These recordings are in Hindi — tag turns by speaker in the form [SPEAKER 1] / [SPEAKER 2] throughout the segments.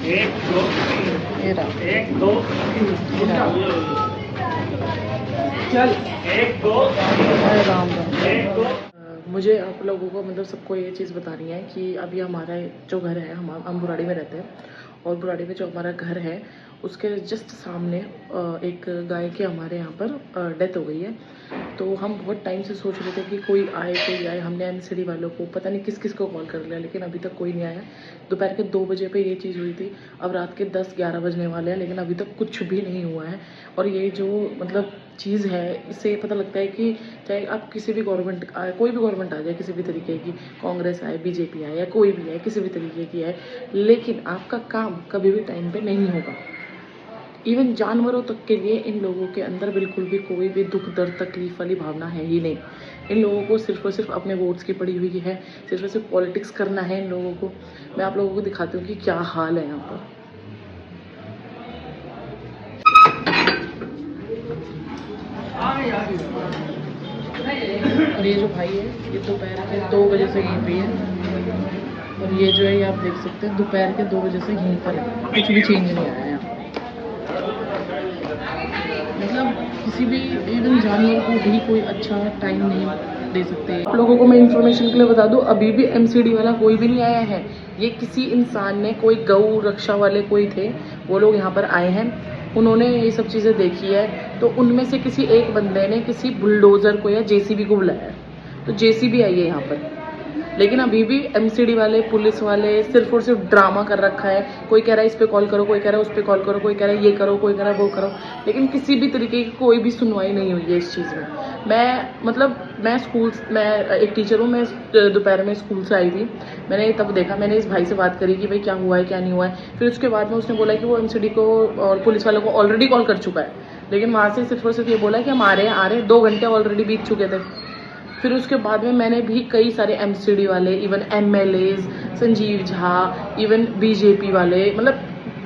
[SPEAKER 1] एक दो
[SPEAKER 2] ये रहा।
[SPEAKER 1] एक दो
[SPEAKER 2] ये रहा।
[SPEAKER 1] चल एक दो
[SPEAKER 2] अरे राम राम।
[SPEAKER 1] एक दो।
[SPEAKER 2] मुझे आप लोगों को मतलब सबको ये चीज़ बतानी है कि अभी हमारा जो घर है, हम बुराड़ी में रहते हैं और बुराड़ी में जो हमारा घर है उसके जस्ट सामने एक गाय के हमारे यहाँ पर डेथ हो गई है। तो हम बहुत टाइम से सोच रहे थे कि कोई आए। हमने एमसीडी वालों को पता नहीं किस किस को कॉल कर लिया, लेकिन अभी तक कोई नहीं आया। दोपहर के 2 बजे पे ये चीज़ हुई थी, अब रात के 10-11 बजने वाले हैं, लेकिन अभी तक कुछ भी नहीं हुआ है। और ये जो मतलब चीज़ है, इससे पता लगता है कि चाहे आप किसी भी गवर्नमेंट आए, कोई भी गवर्नमेंट आ जाए, किसी भी तरीके की, कांग्रेस आए, बीजेपी आए या कोई भी आए, किसी भी तरीके की है, लेकिन आपका काम कभी भी टाइम पे नहीं होगा। इवन जानवरों तक के लिए इन लोगों के अंदर बिल्कुल भी कोई भी दुख दर्द तकलीफ वाली भावना है ही नहीं। इन लोगों को सिर्फ और सिर्फ अपने वोट्स की पड़ी हुई है, सिर्फ और सिर्फ पॉलिटिक्स करना है इन लोगों को। मैं आप लोगों को दिखाती हूँ कि क्या हाल है यहाँ पर। और ये जो भाई है, ये दोपहर के 2 बजे से यहीं पे है। और ये जो है, ये आप देख सकते हैं, दोपहर के 2 बजे से यहीं पर है, कुछ भी चेंज नहीं आया यहाँ। मतलब किसी भी इवन जानवर को भी कोई अच्छा टाइम नहीं दे सकते। आप लोगों को मैं इन्फॉर्मेशन के लिए बता दूं, अभी भी एमसीडी वाला कोई भी नहीं आया है। ये किसी इंसान ने, कोई गौ रक्षा वाले कोई थे, वो लोग यहाँ पर आए हैं, उन्होंने ये सब चीज़ें देखी है। तो उनमें से किसी एक बंदे ने किसी बुलडोज़र को या जेसीबी को बुलाया है, तो जेसीबी आई है यहाँ पर। लेकिन अभी भी एमसीडी वाले, पुलिस वाले सिर्फ और सिर्फ ड्रामा कर रखा है। कोई कह रहा है इस पे कॉल करो, कोई कह रहा है उस पे कॉल करो, कोई कह रहा है ये करो, कोई कह रहा है वो करो, लेकिन किसी भी तरीके की कोई भी सुनवाई नहीं हुई है इस चीज़ में। मैं एक टीचर हूँ, मैं दोपहर में स्कूल से आई थी, मैंने तब देखा, मैंने इस भाई से बात करी कि भाई क्या हुआ है क्या नहीं हुआ है। फिर उसके बाद में उसने बोला कि वो एमसीडी को और पुलिस वालों को ऑलरेडी कॉल कर चुका है, लेकिन वहाँ से सिर्फ और सिर्फ ये बोला कि हम आ रहे 2 घंटे ऑलरेडी बीत चुके थे। फिर उसके बाद में मैंने भी कई सारे एमसीडी वाले, even MLAs, Sanjeev Jha, even BJP वाले, मतलब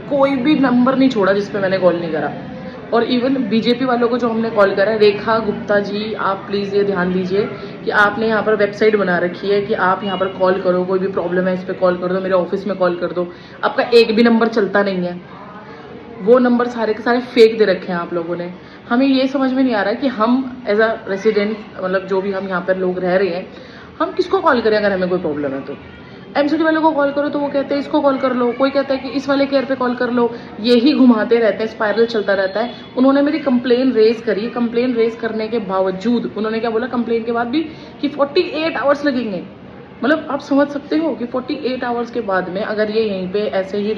[SPEAKER 2] कोई भी नंबर नहीं छोड़ा जिस पे मैंने कॉल नहीं करा। और इवन बीजेपी वालों को जो हमने कॉल करा, रेखा गुप्ता जी, आप प्लीज़ ये ध्यान दीजिए कि आपने यहाँ पर वेबसाइट बना रखी है कि आप यहाँ पर कॉल करो, कोई भी प्रॉब्लम है इस पर कॉल कर दो, मेरे ऑफिस में कॉल कर दो। आपका एक भी नंबर चलता नहीं है, वो नंबर सारे के सारे फेक दे रखे हैं आप लोगों ने। हमें ये समझ में नहीं आ रहा कि हम एज अ रेसिडेंट, मतलब जो भी हम यहाँ पर लोग रह रहे हैं, हम किसको कॉल करें अगर हमें कोई प्रॉब्लम है तो। एमसीडी वालों को कॉल करो तो वो कहते हैं इसको कॉल कर लो, कोई कहता है कि इस वाले केयर पे कॉल कर लो, यही घुमाते रहते हैं, स्पाइरल चलता रहता है। उन्होंने मेरी कंप्लेन रेज करी, कंप्लेन रेज करने के बावजूद उन्होंने क्या बोला कंप्लेन के बाद भी, कि 48 आवर्स लगेंगे। मतलब आप समझ सकते हो कि 48 आवर्स के बाद में अगर ये यहीं पे ऐसे ही